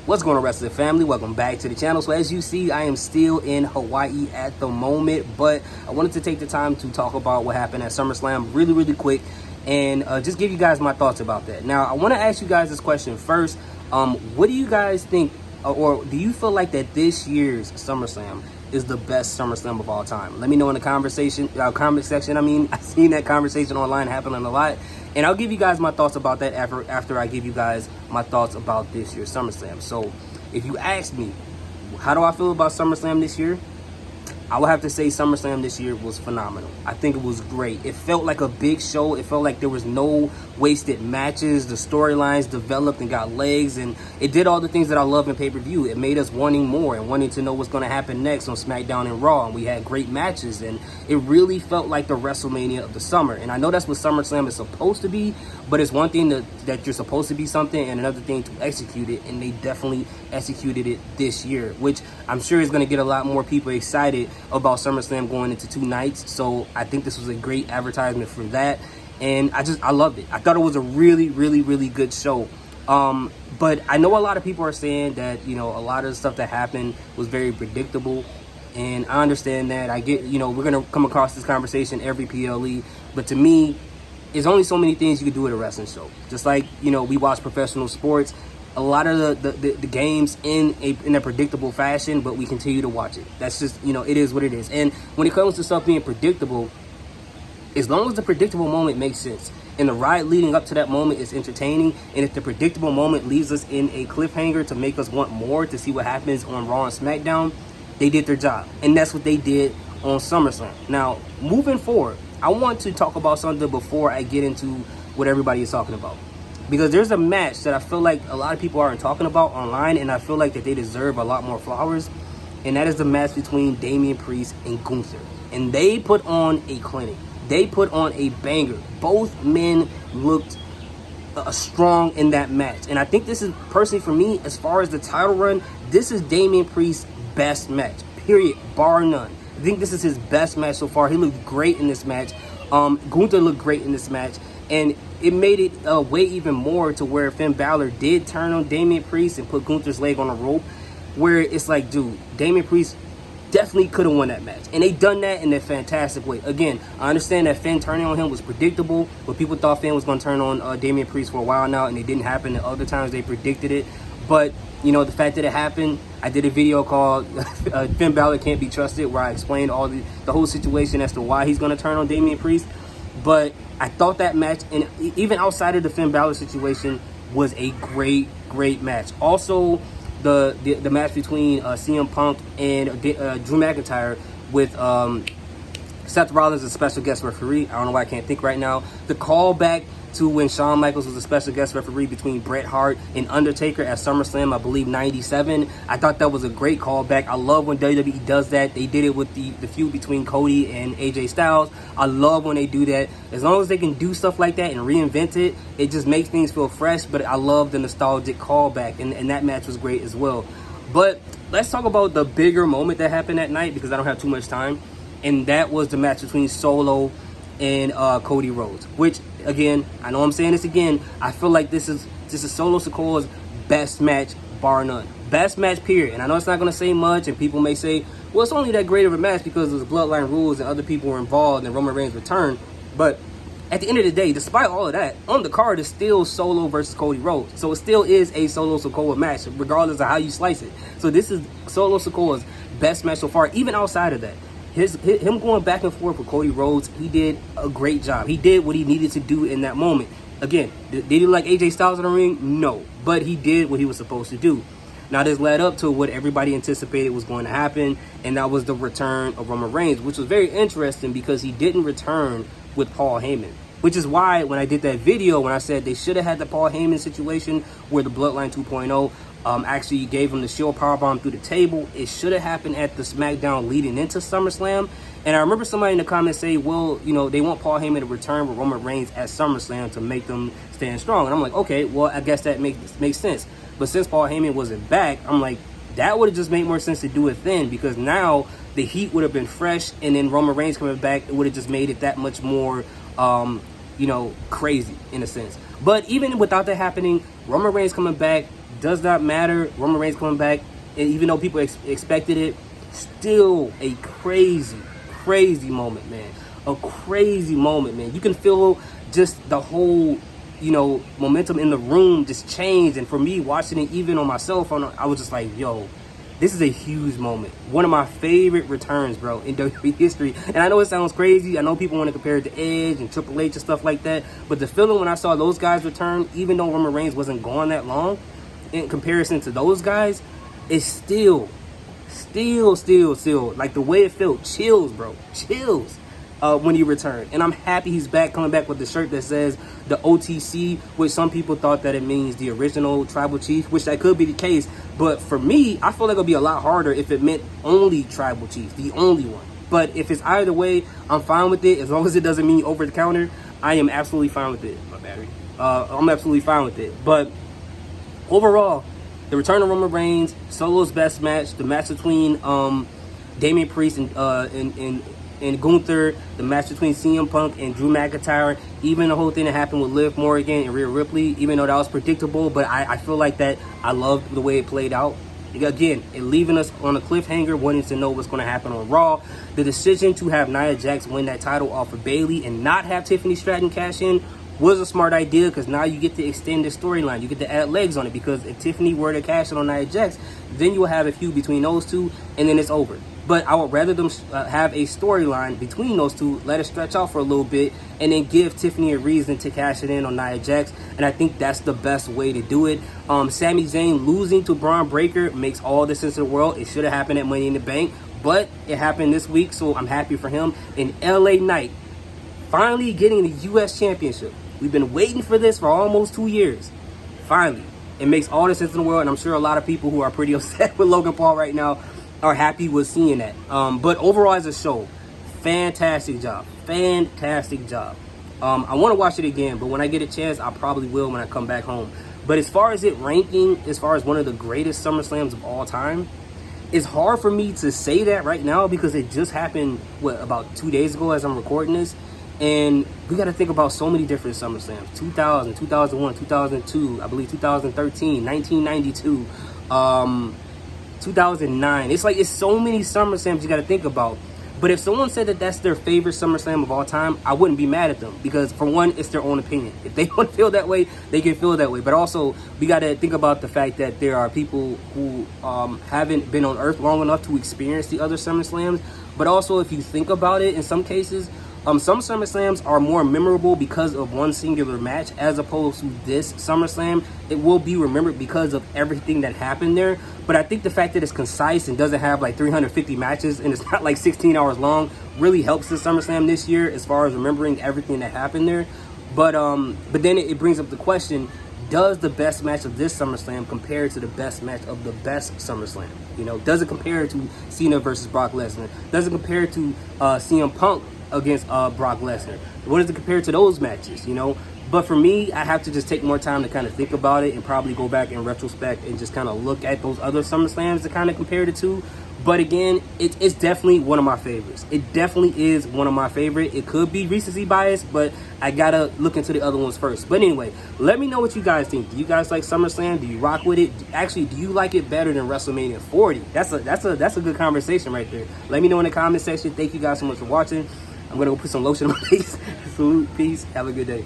What's going on, wrestling family? Welcome back to the channel. So as you see, I am still in Hawaii at the moment, but I wanted to take the time to talk about what happened at SummerSlam really quick and just give you guys my thoughts about that. Now, I want to ask you guys this question first. What do you guys think, or do you feel like that this year's SummerSlam is the best SummerSlam of all time? Let me know in the comment section. I've seen that conversation online happening a lot, and I'll give you guys my thoughts about that after I give you guys my thoughts about this year's SummerSlam. So if you ask me, how do I feel about SummerSlam this year? I would have to say SummerSlam this year was phenomenal. I think it was great. It felt like a big show. It felt like there was no wasted matches. The storylines developed and got legs, and it did all the things that I love in pay-per-view. It made us wanting more and wanting to know what's going to happen next on SmackDown and Raw, and we had great matches, and it really felt like the WrestleMania of the summer. And I know that's what SummerSlam is supposed to be, but it's one thing that you're supposed to be something, and another thing to execute it, and they definitely executed it this year, which I'm sure is going to get a lot more people excited about SummerSlam going into 2 nights. So I think this was a great advertisement for that, and I loved it. I thought it was a really good show. But I know a lot of people are saying that, you know, a lot of the stuff that happened was very predictable, and I understand that. I get, you know, we're going to come across this conversation every PLE, but to me, there's only so many things you can do at a wrestling show. Just like, you know, we watch professional sports, a lot of the games in a predictable fashion, but we continue to watch it. That's just, you know, it is what it is. And when it comes to stuff being predictable, as long as the predictable moment makes sense and the ride leading up to that moment is entertaining, and if the predictable moment leaves us in a cliffhanger to make us want more to see what happens on Raw and SmackDown, they did their job. And that's what they did on SummerSlam. Now, moving forward, I want to talk about something before I get into what everybody is talking about, because there's a match that I feel like a lot of people aren't talking about online, and I feel like that they deserve a lot more flowers, and that is the match between Damian Priest and Gunther. And they put on a clinic. They put on a banger. Both men looked strong in that match, and I think this is, personally for me, as far as the title run, this is Damian Priest's best match, period, bar none. I think this is his best match so far. He looked great in this match. Gunther looked great in this match, and it made it way even more to where Finn Balor did turn on Damian Priest and put Gunther's leg on a rope, where it's like, dude, Damian Priest definitely could have won that match, and they done that in a fantastic way. Again, I understand that Finn turning on him was predictable, but people thought Finn was going to turn on Damian Priest for a while now, and it didn't happen. And other times they predicted it, but you know, the fact that it happened, I did a video called Finn Balor Can't Be Trusted, where I explained all the whole situation as to why he's going to turn on Damian Priest. But I thought that match, and even outside of the Finn Balor situation, was a great match. Also, the match between CM Punk and Drew McIntyre with Seth Rollins as a special guest referee. I don't know why I can't think right now. The callback to when Shawn Michaels was a special guest referee between Bret Hart and Undertaker at SummerSlam, I believe, 97. I thought that was a great callback. I love when WWE does that. They did it with the feud between Cody and AJ Styles. I love when they do that. As long as they can do stuff like that and reinvent it, it just makes things feel fresh. But I love the nostalgic callback, and that match was great as well. But let's talk about the bigger moment that happened that night, because I don't have too much time, and that was the match between Solo and Cody Rhodes, which, again, I know I'm saying this again, I feel like this is Solo Sikoa's best match, bar none. Best match, period. And I know it's not going to say much, and people may say, well, it's only that great of a match because of the Bloodline rules and other people were involved and Roman Reigns returned. But at the end of the day, despite all of that, on the card is still Solo versus Cody Rhodes. So it still is a Solo Sikoa match, regardless of how you slice it. So this is Solo Sikoa's best match so far, even outside of that. Him going back and forth with Cody Rhodes, he did a great job. He did what he needed to do in that moment. Again, did he look like AJ Styles in the ring? No. But he did what he was supposed to do. Now, this led up to what everybody anticipated was going to happen, and that was the return of Roman Reigns, which was very interesting because he didn't return with Paul Heyman. Which is why when I did that video, when I said they should have had the Paul Heyman situation where the Bloodline 2.0 actually gave him the shield powerbomb through the table, it should have happened at the SmackDown leading into SummerSlam. And I remember somebody in the comments say, well, you know, they want Paul Heyman to return with Roman Reigns at SummerSlam to make them stand strong. And I'm like, okay, well, I guess that makes sense. But since Paul Heyman wasn't back, I'm like, that would have just made more sense to do it then, because now the heat would have been fresh, and then Roman Reigns coming back, it would have just made it that much more you know, crazy in a sense. But even without that happening, Roman Reigns coming back does not matter. Roman Reigns coming back, and even though people expected it, still a crazy moment, man. A crazy moment, man. You can feel just the whole, momentum in the room just changed. And for me, watching it even on my cell phone, I was just like, yo, this is a huge moment. One of my favorite returns, bro, in WWE history. And I know it sounds crazy. I know people want to compare it to Edge and Triple H and stuff like that. But the feeling when I saw those guys return, even though Roman Reigns wasn't gone that long, in comparison to those guys, it's still, like the way it felt, chills, bro, chills. When he returned. And I'm happy he's back, coming back with the shirt that says the OTC, which some people thought that it means the original tribal chief, which that could be the case. But for me, I feel like it'll be a lot harder if it meant only tribal chief, the only one. But if it's either way, I'm fine with it. As long as it doesn't mean over the counter, I am absolutely fine with it. My battery. I'm absolutely fine with it. But overall, the return of Roman Reigns, Solo's best match, the match between Damian Priest and Gunther, the match between CM Punk and Drew McIntyre, even the whole thing that happened with Liv Morgan and Rhea Ripley, even though that was predictable, but I feel like that I loved the way it played out. Again, it leaving us on a cliffhanger, wanting to know what's going to happen on Raw. The decision to have Nia Jax win that title off of Bayley and not have Tiffany Stratton cash in was a smart idea, because now you get to extend the storyline. You get to add legs on it, because if Tiffany were to cash in on Nia Jax, then you will have a feud between those two, and then it's over. But I would rather them have a storyline between those two, let it stretch out for a little bit, and then give Tiffany a reason to cash it in on Nia Jax. And I think that's the best way to do it. Sami Zayn losing to Braun Breaker makes all the sense in the world. It should have happened at Money in the Bank, but it happened this week, so I'm happy for him. And LA Knight finally getting the U.S. Championship. We've been waiting for this for almost 2 years. Finally. It makes all the sense in the world, and I'm sure a lot of people who are pretty upset with Logan Paul right now are happy with seeing that. But overall as a show, fantastic job. Fantastic job. I want to watch it again, but when I get a chance, I probably will when I come back home. But as far as it ranking, as far as one of the greatest SummerSlams of all time, it's hard for me to say that right now, because it just happened, about 2 days ago as I'm recording this. And we got to think about so many different SummerSlams. 2000, 2001, 2002, I believe 2013, 1992, 2009. It's so many SummerSlams you got to think about. But if someone said that that's their favorite SummerSlam of all time, I wouldn't be mad at them, because for one, it's their own opinion. If they want to feel that way, they can feel that way. But also, we got to think about the fact that there are people who haven't been on Earth long enough to experience the other SummerSlams. But also, if you think about it, in some cases, some SummerSlams are more memorable because of one singular match, as opposed to this SummerSlam. It will be remembered because of everything that happened there. But I think the fact that it's concise and doesn't have like 350 matches and it's not like 16 hours long really helps the SummerSlam this year as far as remembering everything that happened there. But then it brings up the question, does the best match of this SummerSlam compare to the best match of the best SummerSlam? Does it compare to Cena versus Brock Lesnar? Does it compare to CM Punk against Brock Lesnar? What does it compare to those matches? But for me, I have to just take more time to kind of think about it and probably go back in retrospect and just kind of look at those other SummerSlams to kind of compare the two. But again, it's definitely one of my favorites. It definitely is one of my favorite. It could be recency bias, but I gotta look into the other ones first. But anyway, let me know what you guys think. Do you guys like SummerSlam? Do you rock with it? Actually, do you like it better than WrestleMania 40? That's a good conversation right there. Let me know in the comment section. Thank you guys so much for watching. I'm gonna go put some lotion on my face. Salute, peace, have a good day.